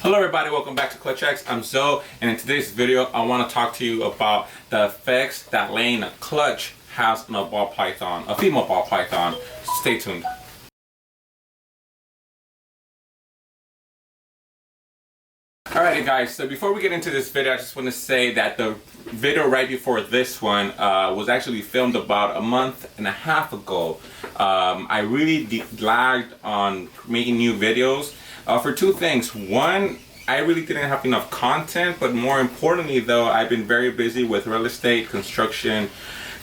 Hello everybody, welcome back to Clutch X. I'm Zoe, and in today's video I want to talk to you about the effects that laying a clutch has on a ball python, a female ball python. Stay tuned. Alrighty guys, so before we get into this video, I just want to say that the video right before this one was actually filmed about a month and a half ago. I really lagged on making new videos for two things. One, I really didn't have enough content, but more importantly though, I've been very busy with real estate, construction,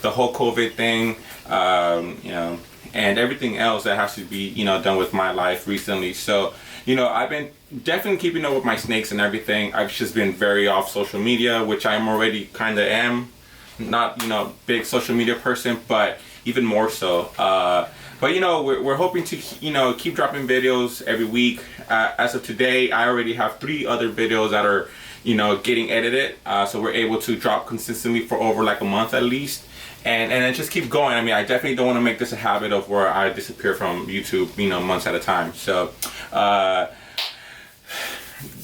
the whole COVID thing, and everything else that has to be, done with my life recently. So, I've been definitely keeping up with my snakes and everything. I've just been very off social media, which I'm already kind of am. Not, big social media person, but even more so. But we're hoping to keep dropping videos every week. As of today, I already have 3 other videos that are getting edited, so we're able to drop consistently for over like a month at least, and then just keep going. I mean, I definitely don't want to make this a habit of where I disappear from YouTube months at a time. So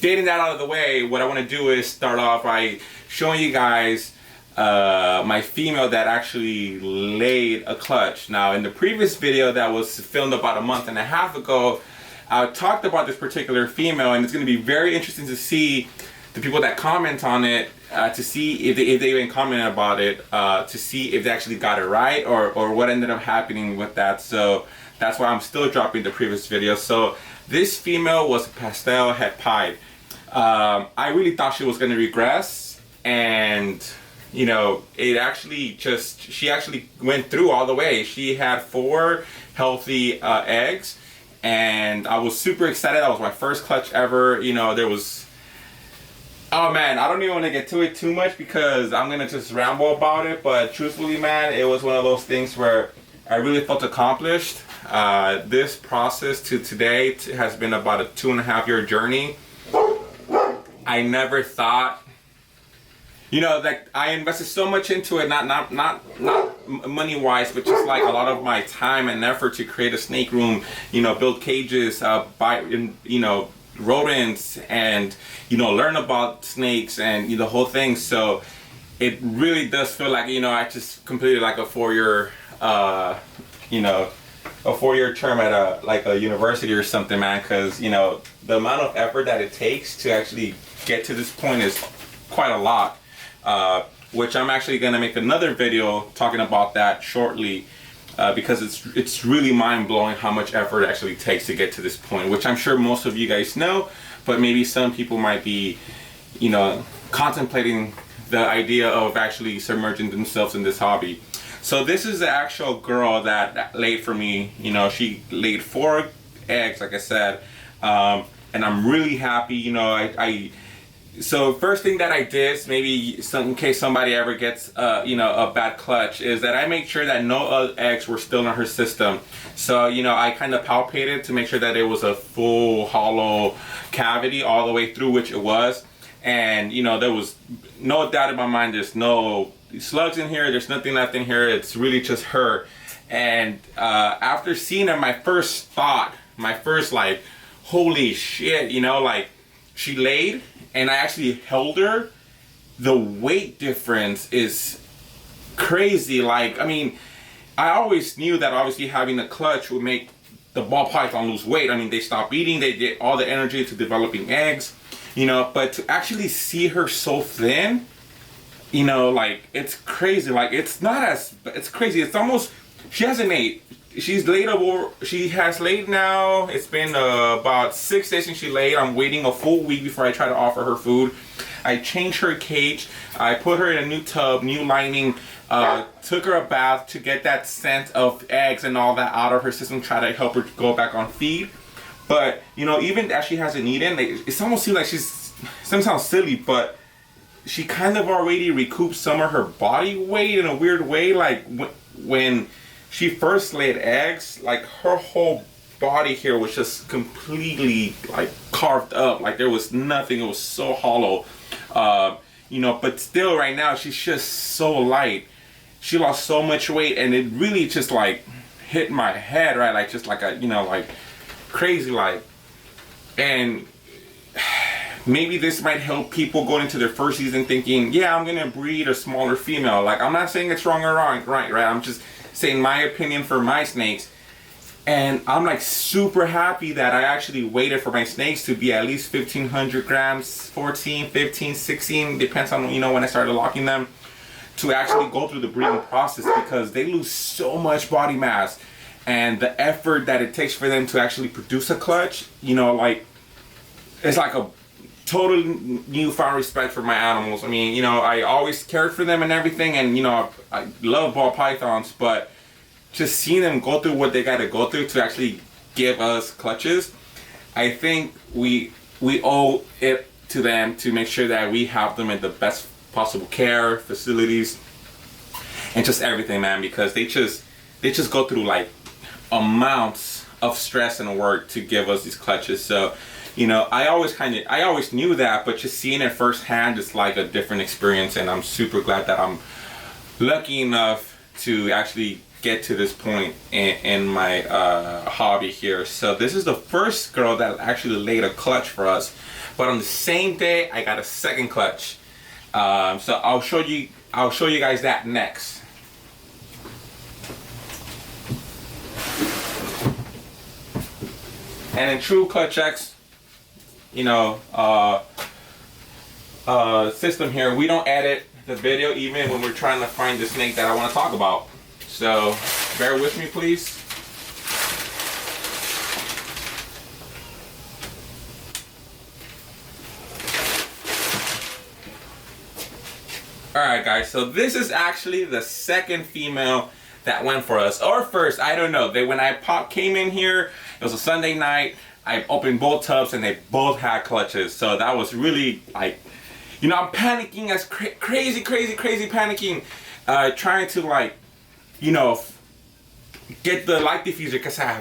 getting that out of the way, what I want to do is start off by showing you guys my female that actually laid a clutch. Now, in the previous video that was filmed about a month and a half ago, I talked about this particular female, and it's going to be very interesting to see the people that comment on it, to see if they even commented about it, to see if they actually got it right or what ended up happening with that. So that's why I'm still dropping the previous video. So this female was a pastel het pied. I really thought she was going to regress, and it actually she actually went through all the way. She had 4 healthy eggs, and I was super excited. That was my first clutch ever. There was, oh man, I don't even want to get to it too much because I'm gonna just ramble about it, but truthfully, man, it was one of those things where I really felt accomplished. This process to today has been about a 2.5-year journey. I never thought, like, I invested so much into it, not money wise, but just like a lot of my time and effort to create a snake room, build cages, buy rodents, and learn about snakes and the whole thing. So it really does feel like I just completed like a 4-year a 4-year term at a university or something, man, because the amount of effort that it takes to actually get to this point is quite a lot, which I'm actually going to make another video talking about that shortly, because it's really mind-blowing how much effort it actually takes to get to this point, which I'm sure most of you guys know, but maybe some people might be contemplating the idea of actually submerging themselves in this hobby. So this is the actual girl that laid for me. She laid 4 eggs, like I said, and I'm really happy. So first thing that I did, maybe in case somebody ever gets a bad clutch, is that I made sure that no eggs were still in her system. So I kind of palpated to make sure that it was a full hollow cavity all the way through, which it was. And there was no doubt in my mind, there's no slugs in here, there's nothing left in here, it's really just her. And after seeing her, my first like, holy shit, like, she laid and I actually held her. The weight difference is crazy. Like, I mean, I always knew that obviously having a clutch would make the ball python lose weight. I mean, they stop eating, they get all the energy to developing eggs, but to actually see her so thin, like, it's crazy. Like, it's crazy. It's almost, she hasn't ate. She has laid now. It's been about 6 days since she laid. I'm waiting a full week before I try to offer her food. I changed her cage. I put her in a new tub, new lining, took her a bath to get that scent of eggs and all that out of her system, try to help her go back on feed. But, even as she hasn't eaten, it almost seems like sounds silly, but she kind of already recouped some of her body weight in a weird way. Like, when she first laid eggs, like, her whole body here was just completely like carved up, like there was nothing. It was so hollow, but still right now she's just so light. She lost so much weight, and it really just like hit my head, right? Like just like a like crazy, like. And maybe this might help people going into their first season thinking, yeah, I'm gonna breed a smaller female. Like, I'm not saying it's wrong or right. I'm just saying my opinion for my snakes. And I'm like super happy that I actually waited for my snakes to be at least 1,500 grams, 14, 15, 16, depends on, you know, when I started locking them, to actually go through the breeding process, because they lose so much body mass. And the effort that it takes for them to actually produce a clutch, you know, like, it's like a total newfound respect for my animals. I mean, you know, I always cared for them and everything, and, you know, I love ball pythons, but just seeing them go through what they got to go through to actually give us clutches, I think we owe it to them to make sure that we have them in the best possible care, facilities, and just everything, man, because they just go through like amounts of stress and work to give us these clutches. So, you know, I always knew that, but just seeing it firsthand is like a different experience, and I'm super glad that I'm lucky enough to actually get to this point in my hobby here. So this is the first girl that actually laid a clutch for us, but on the same day I got a second clutch. So I'll show you guys that next. And in true Clutch X, you know, system here, we don't edit the video even when we're trying to find the snake that I want to talk about. So bear with me, please. Alright guys, so this is actually the second female that went for us, or first, I don't know. When I came in here, it was a Sunday night, I opened both tubs and they both had clutches. So that was really like, you know, I'm panicking as crazy panicking, trying to, like, you know, get the light diffuser, because I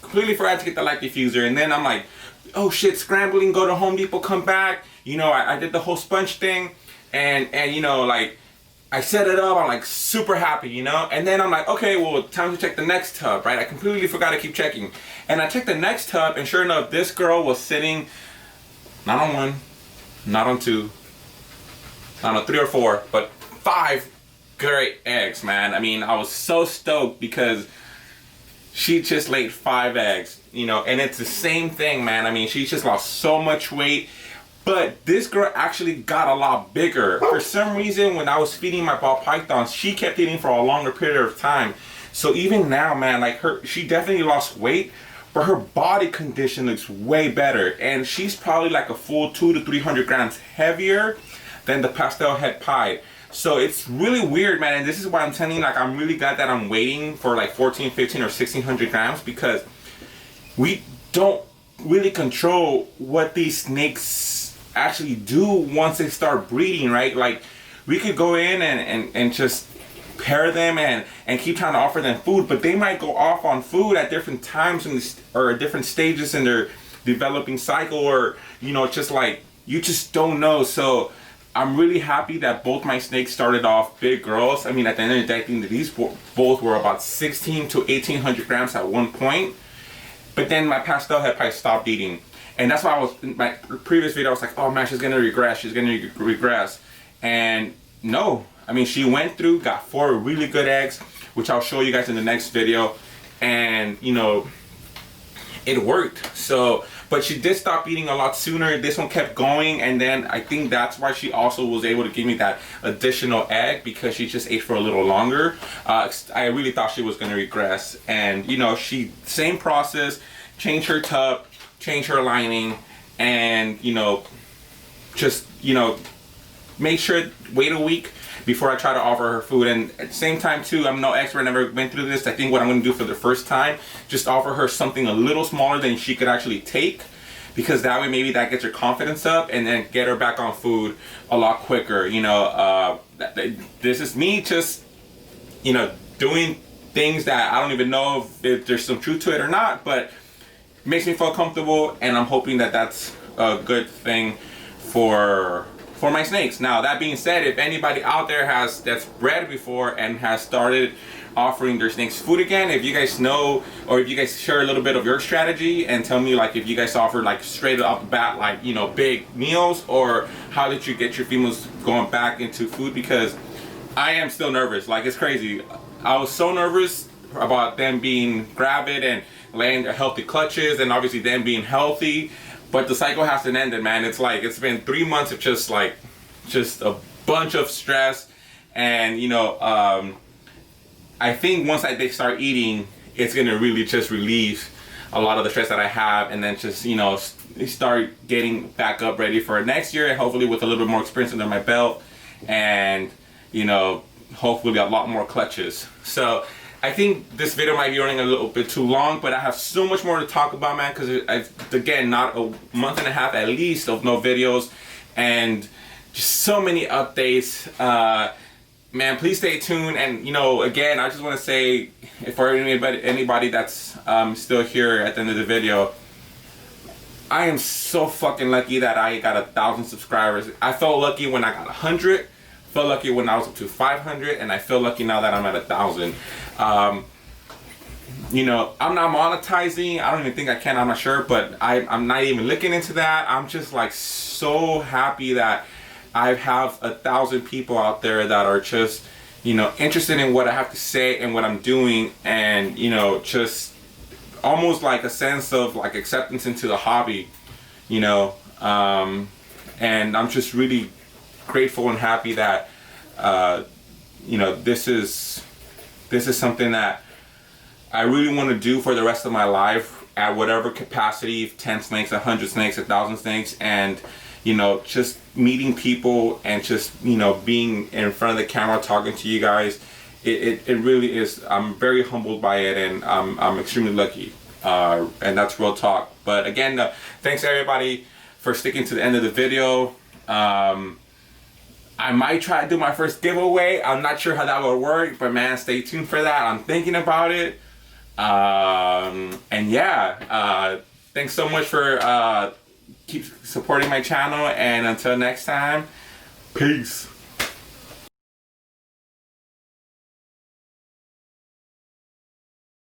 completely forgot to get the light diffuser. And then I'm like, oh shit, scrambling, go to Home Depot, come back. You know, I did the whole sponge thing, and you know, like, I set it up, I'm like super happy, you know. And then I'm like, okay, well, time to check the next tub, right? I completely forgot to keep checking. And I checked the next tub, and sure enough, this girl was sitting not on one, not on two, not on 3 or 4, but 5 great eggs, man. I mean, I was so stoked because she just laid 5 eggs, you know, and it's the same thing, man. I mean, she just lost so much weight, but this girl actually got a lot bigger. For some reason, when I was feeding my ball pythons, she kept eating for a longer period of time. So even now, man, like, she definitely lost weight, but her body condition looks way better, and she's probably like a full 200 to 300 grams heavier than the pastel het pied. So it's really weird, man, and this is why I'm telling you, like, I'm really glad that I'm waiting for like 14, 15, or 1600 grams, because we don't really control what these snakes actually do once they start breeding, right? Like, we could go in and just pair them and keep trying to offer them food, but they might go off on food at different times or different stages in their developing cycle, or, you know, just like, you just don't know. So I'm really happy that both my snakes started off big girls. I mean, at the end of the day, I think that these both were about 16 to 1800 grams at one point. But then my pastel het pied stopped eating. And that's why I was, in my previous video, I was like, oh man, she's gonna regress, And no, I mean, she went through, got 4 really good eggs, which I'll show you guys in the next video. And, you know, it worked. So, but she did stop eating a lot sooner. This one kept going, and then I think that's why she also was able to give me that additional egg, because she just ate for a little longer. I really thought she was going to regress, and, you know, same process, change her tub, change her lining, and, you know, just, you know, make sure, wait a week before I try to offer her food. And at the same time too, I'm no expert, never been through this. I think what I'm going to do for the first time, just offer her something a little smaller than she could actually take, because that way maybe that gets her confidence up, and then get her back on food a lot quicker. You know, this is me just, you know, doing things that I don't even know if there's some truth to it or not, but it makes me feel comfortable, and I'm hoping that that's a good thing for for my snakes. Now that being said, if anybody out there that's bred before and has started offering their snakes food again, if you guys know, or if you guys share a little bit of your strategy and tell me like if you guys offer like straight up the bat, like, you know, big meals, or how did you get your females going back into food, because I am still nervous. Like, it's crazy. I was so nervous about them being gravid and laying their healthy clutches, and obviously them being healthy, but the cycle hasn't ended, man. It's like, it's been 3 months of just a bunch of stress, and you know, I think once they start eating, it's gonna really just relieve a lot of the stress that I have, and then just, you know, start getting back up ready for next year, and hopefully with a little bit more experience under my belt, and you know, hopefully a lot more clutches. So I think this video might be running a little bit too long, but I have so much more to talk about, man, because again, not a month and a half at least of no videos, and just so many updates. Man, please stay tuned. And you know, again, I just want to say, for anybody that's still here at the end of the video, I am so fucking lucky that I got 1,000 subscribers. I felt lucky when I got 100, felt lucky when I was up to 500, and I feel lucky now that I'm at 1,000. You know, I'm not monetizing. I don't even think I can. I'm not sure, but I'm not even looking into that. I'm just like so happy that I have 1,000 people out there that are just, you know, interested in what I have to say and what I'm doing, and you know, just almost like a sense of like acceptance into the hobby, you know. And I'm just really grateful and happy that you know, this is something that I really want to do for the rest of my life at whatever capacity, 10 snakes, 100 snakes, 1,000 snakes, and you know, just meeting people and just, you know, being in front of the camera talking to you guys. It really is. I'm very humbled by it, and I'm extremely lucky, and that's real talk. But again, thanks everybody for sticking to the end of the video. I might try to do my first giveaway. I'm not sure how that will work, but man, stay tuned for that. I'm thinking about it. And yeah, thanks so much for keep supporting my channel, and until next time, peace.